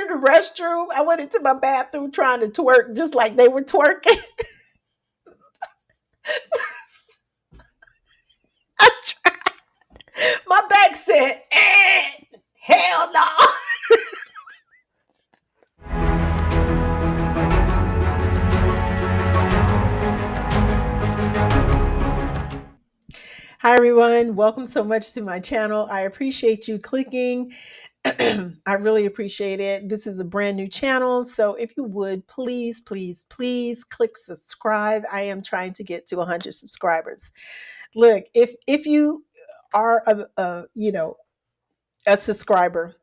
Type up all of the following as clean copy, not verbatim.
the restroom. I went into my bathroom trying to twerk just like they were twerking. I tried. My back said, hell no. Hi, everyone. Welcome so much to my channel. I appreciate you clicking. I really appreciate it. This is a brand new channel. So if you would, please, please, please click subscribe. I am trying to get to 100 subscribers. Look, if you are a subscriber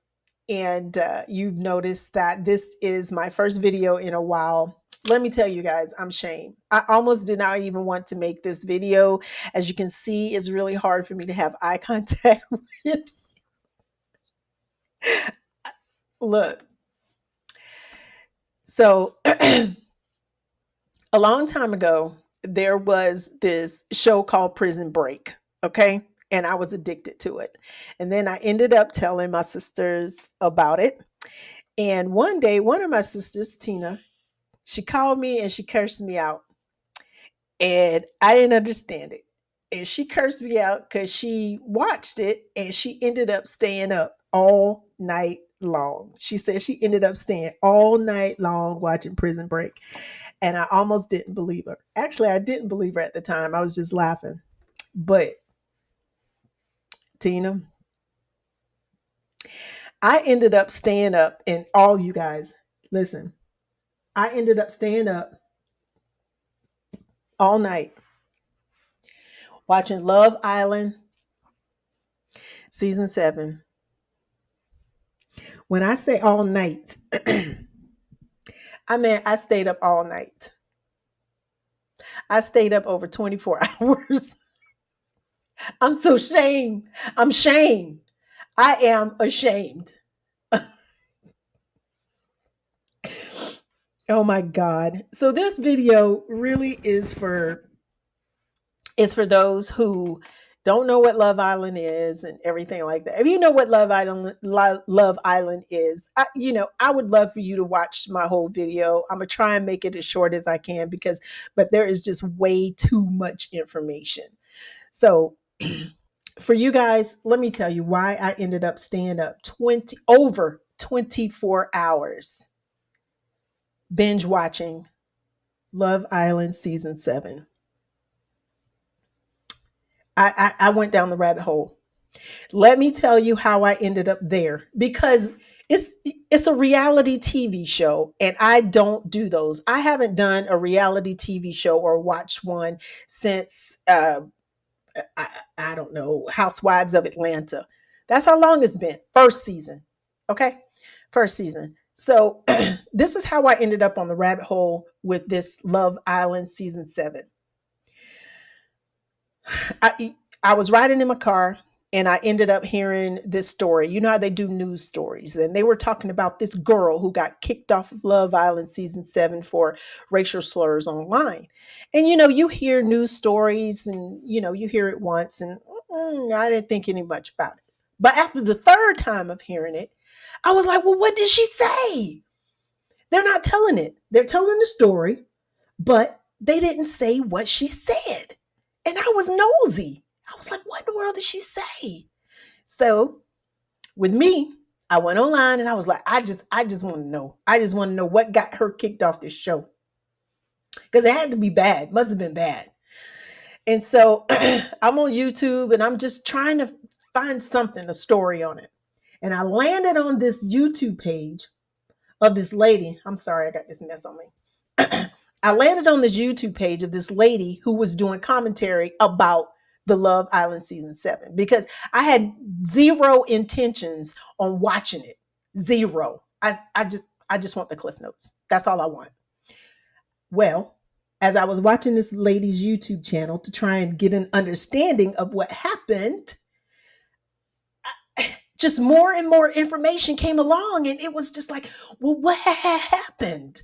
and you've noticed that this is my first video in a while, let me tell you guys, I'm ashamed. I almost did not even want to make this video. As you can see, it's really hard for me to have eye contact with. Look, so a long time ago, there was this show called Prison Break. Okay. And I was addicted to it. And then I ended up telling my sisters about it. And one day, one of my sisters, Tina, she called me and she cursed me out. And I didn't understand it. And she cursed me out because she watched it and she ended up staying up all night long. She said she ended up staying all night long watching Prison Break. And I almost didn't believe her. Actually, I didn't believe her at the time. I was just laughing. But Tina, I ended up staying up, and all you guys, listen, I ended up staying up all night watching Love Island season 7. When I say all night, I mean I stayed up all night. I stayed up over 24 hours. I'm so ashamed. I'm ashamed. I am ashamed. Oh my God. So this video really is for those who don't know what Love Island is and everything like that. If you know what Love Island is, I would love for you to watch my whole video. I'm gonna try and make it as short as I can but there is just way too much information. So for you guys, let me tell you why I ended up staying up over 24 hours binge watching Love Island season 7. I went down the rabbit hole. Let me tell you how I ended up there, because it's a reality TV show and I don't do those. I haven't done a reality TV show or watched one since I don't know, Housewives of Atlanta. That's how long it's been. First season. Okay? First season. So this is how I ended up on the rabbit hole with this Love Island season 7. I was riding in my car and I ended up hearing this story. You know how they do news stories, and they were talking about this girl who got kicked off of Love Island season 7 for racial slurs online. And you hear news stories and you hear it once and I didn't think any much about it. But after the third time of hearing it, I was like, well, what did she say? They're not telling it. They're telling the story, but they didn't say what she said. And I was nosy. I was like, what in the world did she say? So with me, I went online and I was like, I just want to know. I just want to know what got her kicked off this show. Because it had to be bad. Must have been bad. And so I'm on YouTube and I'm just trying to find something, a story on it. And I landed on this YouTube page of this lady. I'm sorry, I got this mess on me. I landed on this YouTube page of this lady who was doing commentary about the Love Island season 7, because I had zero intentions on watching it. Zero. I just want the Cliff Notes. That's all I want. Well, as I was watching this lady's YouTube channel to try and get an understanding of what happened, just more and more information came along, and it was just like, well, what happened?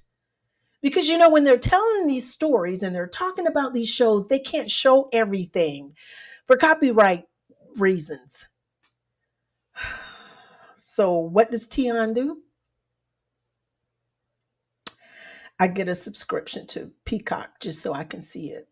Because, when they're telling these stories and they're talking about these shows, they can't show everything for copyright reasons. So what does Tionne do? I get a subscription to Peacock just so I can see it.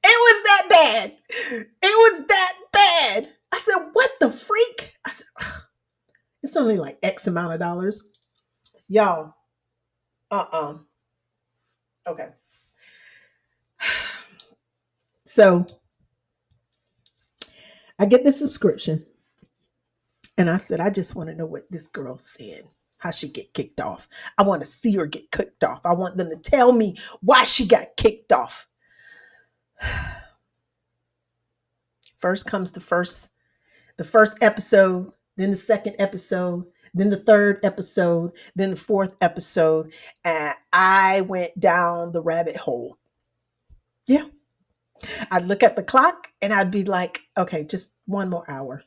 It was that bad. It was that bad. I said, what the freak? I said, it's only like X amount of dollars. Y'all, uh-uh. Okay. So I get the subscription and I said, I just want to know what this girl said. How she get kicked off. I want to see her get kicked off. I want them to tell me why she got kicked off. First comes the first episode, then the second episode, then the third episode, then the fourth episode, and I went down the rabbit hole. Yeah. I'd look at the clock and I'd be like, okay, just one more hour.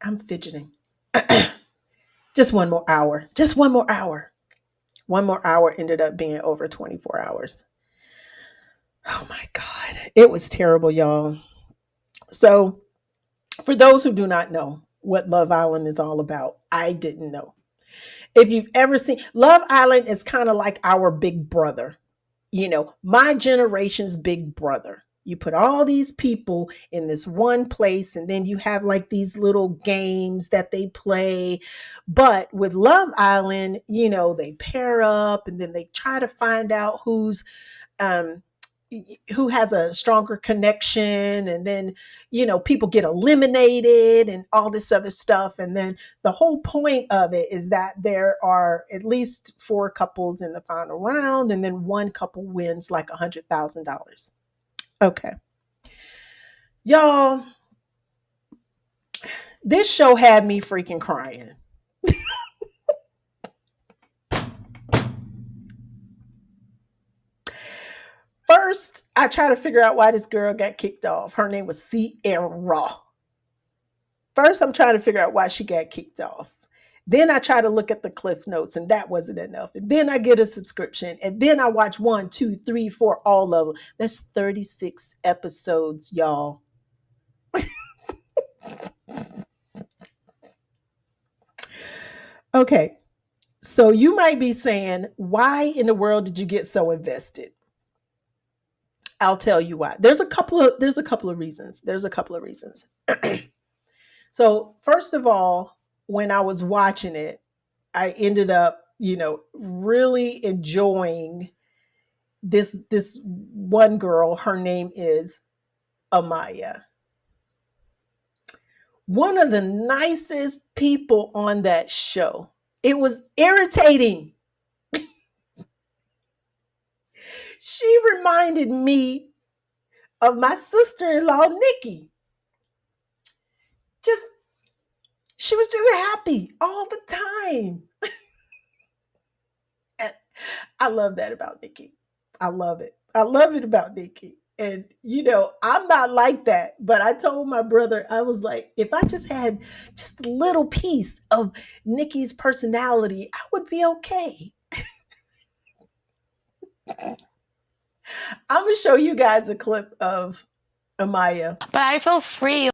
I'm fidgeting. Just one more hour. Just one more hour. One more hour ended up being over 24 hours. Oh my God. It was terrible, y'all. So, for those who do not know what Love Island is all about, I didn't know. If you've ever seen Love Island, is kind of like our big brother, my generation's big brother. You put all these people in this one place, and then you have like these little games that they play. But with Love Island, they pair up and then they try to find out um, who has a stronger connection, and then people get eliminated and all this other stuff. And then the whole point of it is that there are at least four couples in the final round, and then one couple wins like $100,000. Okay, y'all, this show had me freaking crying. First, I try to figure out why this girl got kicked off. Her name was Sierra. First, I'm trying to figure out why she got kicked off. Then I try to look at the cliff notes, and that wasn't enough. And then I get a subscription, and then I watch 1, 2, 3, 4, all of them. There's 36 episodes, y'all. Okay, so you might be saying, why in the world did you get so invested? I'll tell you why. There's a couple of reasons. So, first of all, when I was watching it, I ended up, really enjoying this one girl. Her name is Amaya. One of the nicest people on that show. It was irritating. She reminded me of my sister-in-law, Nikki. Just She was just happy all the time. And I love that about Nikki. I love it. I love it about Nikki. And I'm not like that, but I told my brother, I was like, if I just had just a little piece of Nikki's personality, I would be okay. I'm gonna show you guys a clip of Amaya. But I feel free.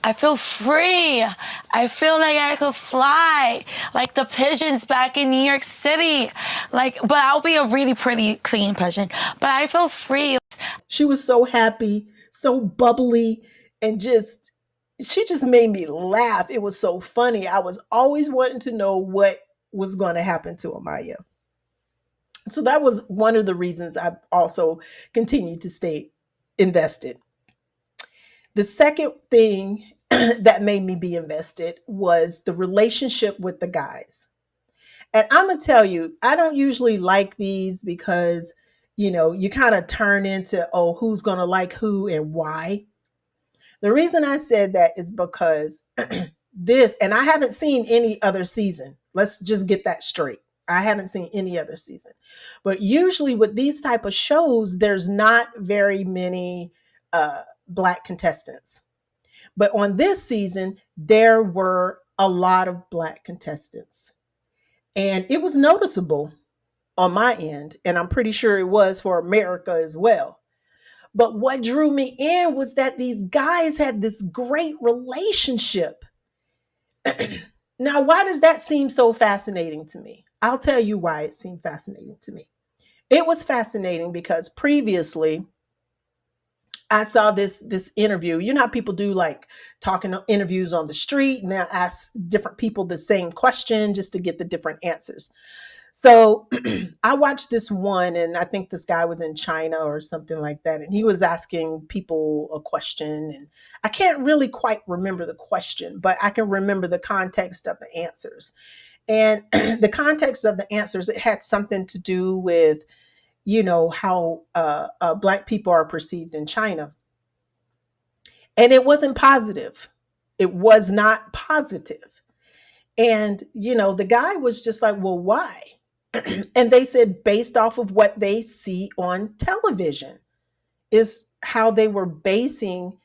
I feel free. I feel like I could fly like the pigeons back in New York City. But I'll be a really pretty, clean pigeon. But I feel free. She was so happy, so bubbly, and she just made me laugh. It was so funny. I was always wanting to know what was going to happen to Amaya. So that was one of the reasons I also continued to stay invested. The second thing that made me be invested was the relationship with the guys. And I'm going to tell you, I don't usually like these because, you kind of turn into, oh, who's going to like who and why. The reason I said that is because and I haven't seen any other season. Let's just get that straight. I haven't seen any other season. But usually with these type of shows, there's not very many Black contestants. But on this season, there were a lot of Black contestants. And it was noticeable on my end. And I'm pretty sure it was for America as well. But what drew me in was that these guys had this great relationship. Now, why does that seem so fascinating to me? I'll tell you why it seemed fascinating to me. It was fascinating because previously I saw this interview. You know how people do like talking interviews on the street and they'll ask different people the same question just to get the different answers. So I watched this one, and I think this guy was in China or something like that. And he was asking people a question. And I can't really quite remember the question, but I can remember the context of the answers. And the context of the answers, it had something to do with, how Black people are perceived in China. And it wasn't positive. It was not positive. And, the guy was just like, well, why? And they said, based off of what they see on television, is how they were basing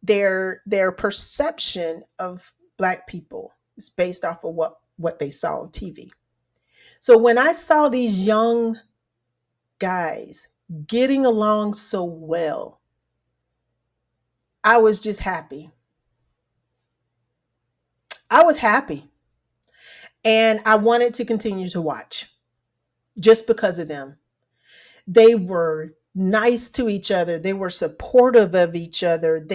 their perception of Black people. It's based off of what they saw on TV. So when I saw these young guys getting along so well, I was just happy. I was happy. And I wanted to continue to watch just because of them. They were nice to each other. They were supportive of each other.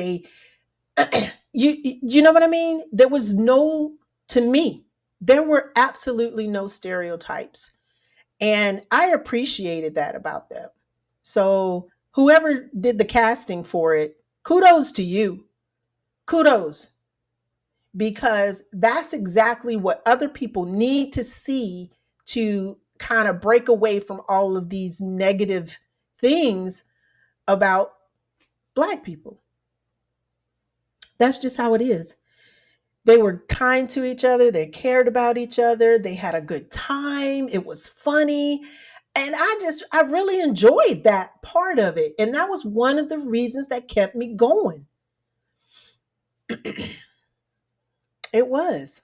You know what I mean? There was no, to me, there were absolutely no stereotypes. And I appreciated that about them. So whoever did the casting for it, kudos to you. Kudos. Because that's exactly what other people need to see to kind of break away from all of these negative things about Black people. That's just how it is. They were kind to each other, they cared about each other, they had a good time, it was funny. And I really enjoyed that part of it. And that was one of the reasons that kept me going. It was.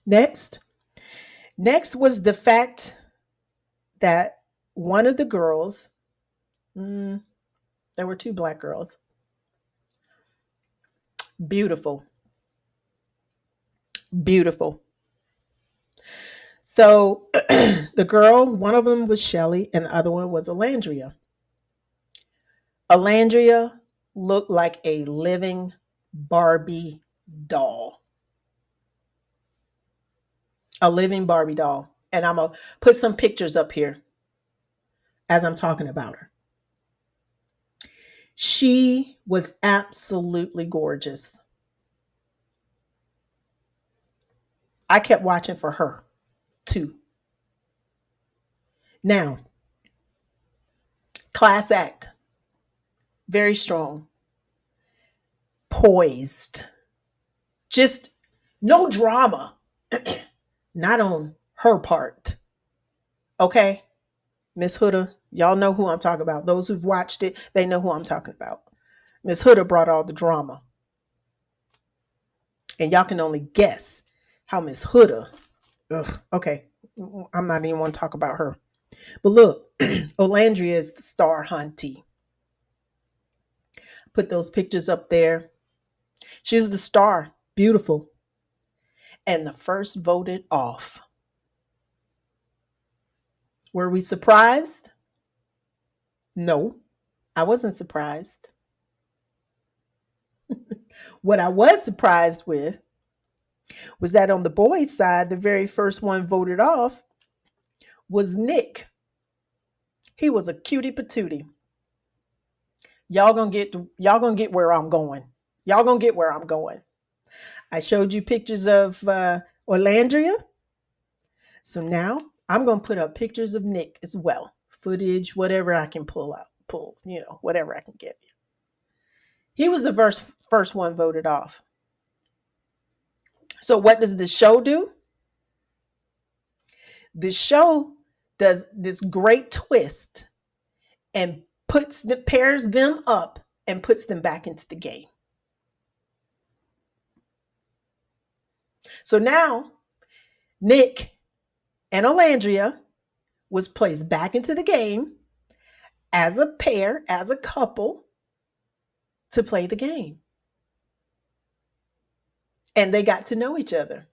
Next. Next was the fact that one of the girls, there were two Black girls, beautiful, beautiful. So the girl, one of them was Shelly and the other one was Alandria. Alandria looked like a living Barbie doll, a living Barbie doll. And I'm going to put some pictures up here as I'm talking about her. She was absolutely gorgeous. I kept watching for her too. Now, class act, very strong, poised, just no drama, not on her part. Okay, Miss Huda, y'all know who I'm talking about. Those who've watched it, they know who I'm talking about. Miss Huda brought all the drama. And y'all can only guess how Miss Huda, okay, I'm not even want to talk about her. But look, Olandria is the star hunty. Put those pictures up there. She's the star, beautiful. And the first voted off. Were we surprised? No, I wasn't surprised. What I was surprised with was that on the boys' side, the very first one voted off was Nick. He was a cutie patootie. Y'all gonna get where I'm going. Y'all gonna get where I'm going. I showed you pictures of Orlandria. So now I'm gonna put up pictures of Nick as well. Footage, whatever I can pull, whatever I can get. He was the first one voted off. So what does the show do? The show does this great twist and pairs them up and puts them back into the game. So now Nick and Alandria was placed back into the game as a pair, as a couple to play the game. and they got to know each other.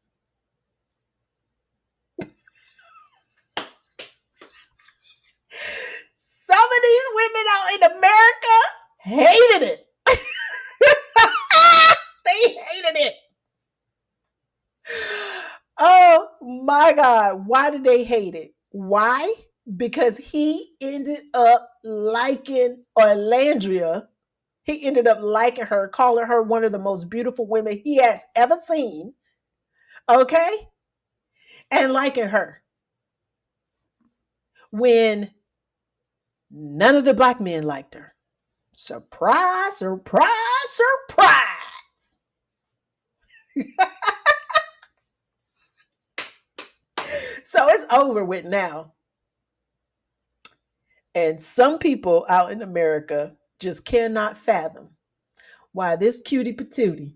Some of these women out in America hated it. They hated it. Oh my God. Why did they hate it? Why? Because he ended up liking Orlandria. He ended up liking her, calling her one of the most beautiful women he has ever seen. Okay? And liking her when none of the black men liked her. Surprise, surprise, surprise. So it's over with now. And some people out in America just cannot fathom why this cutie patootie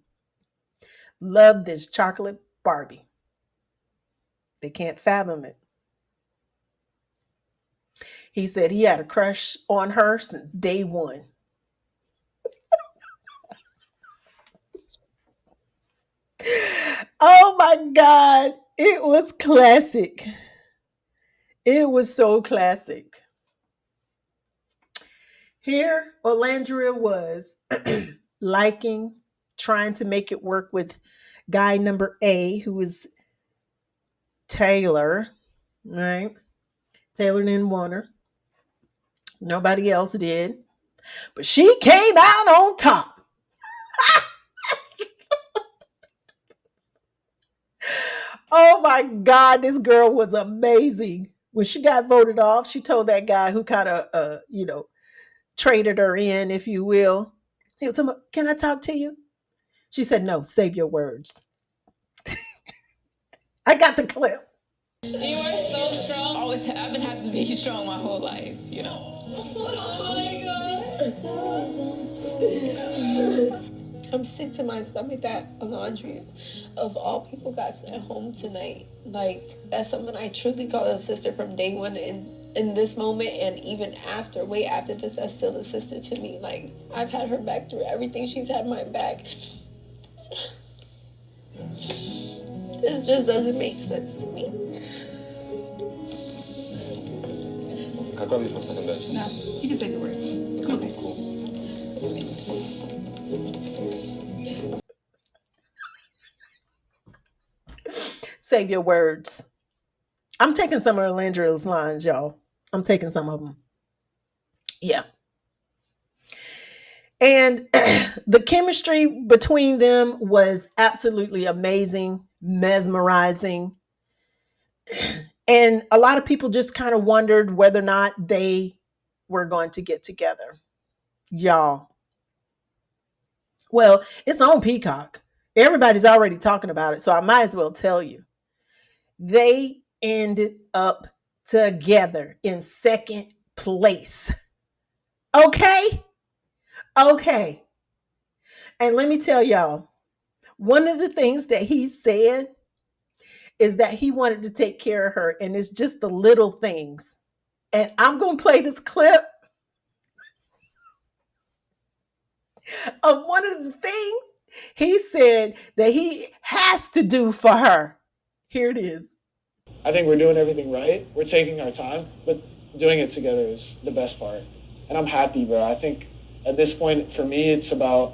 loved this chocolate Barbie. They can't fathom it. He said he had a crush on her since day one. Oh my God. It was classic. It was so classic. Here, Orlandria was liking, trying to make it work with guy number A, who was Taylor, right? Taylor didn't want her. Nobody else did. But she came out on top. Oh my God, this girl was amazing. When she got voted off, she told that guy who kind of, traded her in, if you will. He was talking about, can I talk to you? She said, no, save your words. I got the clip. You are so strong. Always, I've been having to be strong my whole life, you know. Oh my God. I'm sick to my stomach that Alondria, of all people, got sent home tonight. Like, that's someone I truly call a sister from day one. In this moment, and even after, way after this, that's still a sister to me. Like, I've had her back through everything. She's had my back. This just doesn't make sense to me. Can I grab you for a second, bitch? No, you can say the words. Okay, cool. Save your words. I'm taking some of Landria's lines, y'all. I'm taking some of them. Yeah. And the chemistry between them was absolutely amazing, mesmerizing. And a lot of people just kind of wondered whether or not they were going to get together. Y'all. Well, it's on Peacock. Everybody's already talking about it, so I might as well tell you. They ended up together in second place. Okay? Okay. And let me tell y'all, one of the things that he said is that he wanted to take care of her, and it's just the little things. And I'm going to play this clip of one of the things he said that he has to do for her. Here it is. I think we're doing everything right. We're taking our time, but doing it together is the best part. And I'm happy, bro. I think at this point, for me, it's about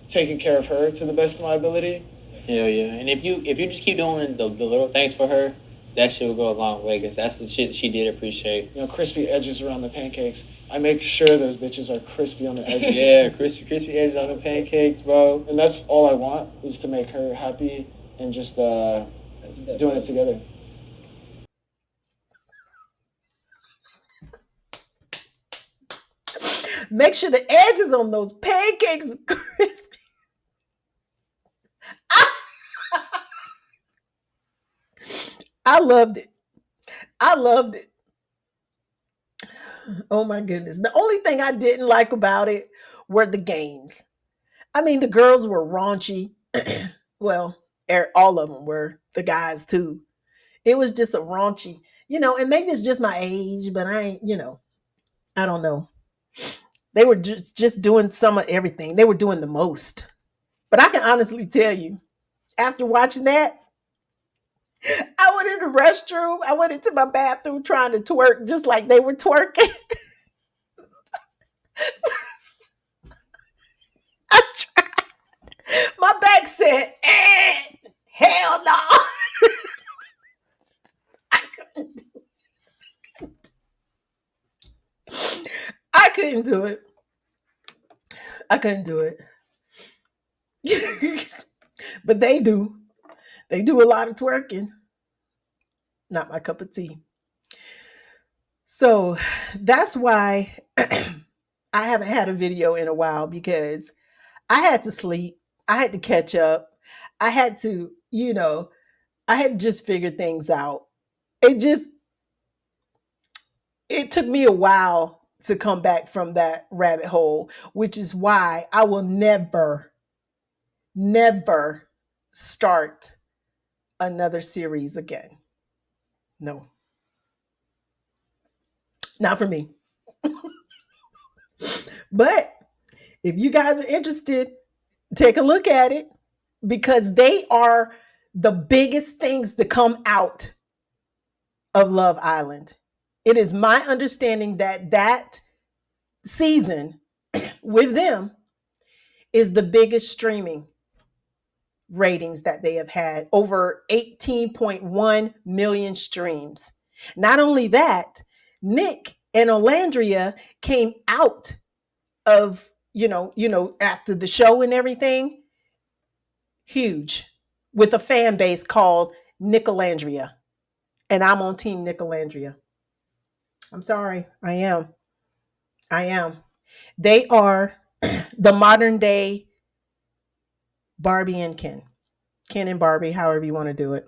taking care of her to the best of my ability. Hell yeah. And if you just keep doing the little things for her, that shit will go a long way because that's the shit she did appreciate. You know, crispy edges around the pancakes. I make sure those bitches are crispy on the edges. Yeah, crispy edges on the pancakes, bro. And that's all I want is to make her happy and just doing it together. Make sure the edges on those pancakes are crispy. I loved it. I loved it. Oh my goodness. The only thing I didn't like about it were the games. I mean, the girls were raunchy. Well, all of them were, the guys too. It was just a raunchy, and maybe it's just my age, but I ain't, I don't know. They were just doing some of everything. They were doing the most. But I can honestly tell you, After watching that, I went in the restroom. I went into my bathroom trying to twerk just like they were twerking. I tried. My back said, hell no. I couldn't. I couldn't do it. I couldn't do it. But they do. They do a lot of twerking. Not my cup of tea. So that's why I haven't had a video in a while because I had to sleep. I had to catch up. I had to, I had just figured things out. It just, it took me a while to come back from that rabbit hole, which is why I will never, never start another series again. No, not for me. But if you guys are interested, take a look at it because they are the biggest things to come out of Love Island. It is my understanding that that season with them is the biggest streaming ratings that they have had, over 18.1 million streams. Not only that, Nick and Olandria came out of, after the show and everything, huge, with a fan base called Nicolandria. And I'm on team Nicolandria. I'm sorry. I am. I am. They are the modern day Barbie and Ken. Ken and Barbie, however you want to do it.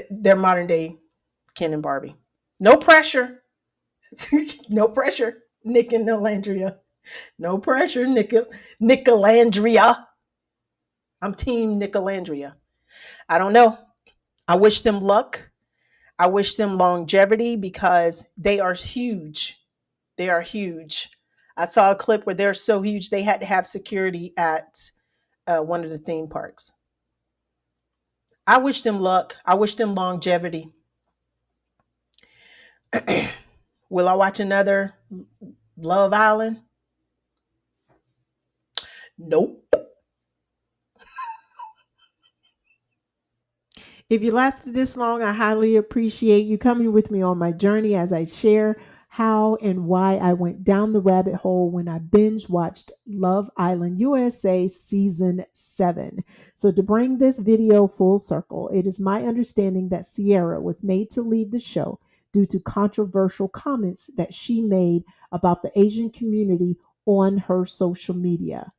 They're modern day Ken and Barbie. No pressure. No pressure. Nick and Nicolandria. No pressure, Nicolandria. I'm team Nicolandria. I don't know. I wish them luck. I wish them longevity because they are huge. They are huge. I saw a clip where they're so huge they had to have security at one of the theme parks. I wish them luck. I wish them longevity. Will I watch another Love Island? Nope. If you lasted this long, I highly appreciate you coming with me on my journey as I share how and why I went down the rabbit hole when I binge watched Love Island USA season 7. So, to bring this video full circle, it is my understanding that Sierra was made to leave the show due to controversial comments that she made about the Asian community on her social media.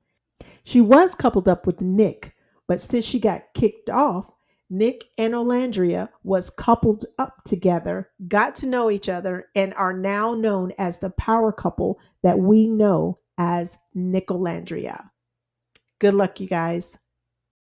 She was coupled up with Nick, but since she got kicked off, Nick and Olandria was coupled up together, got to know each other, and are now known as the power couple that we know as Nicolandria. Good luck, you guys.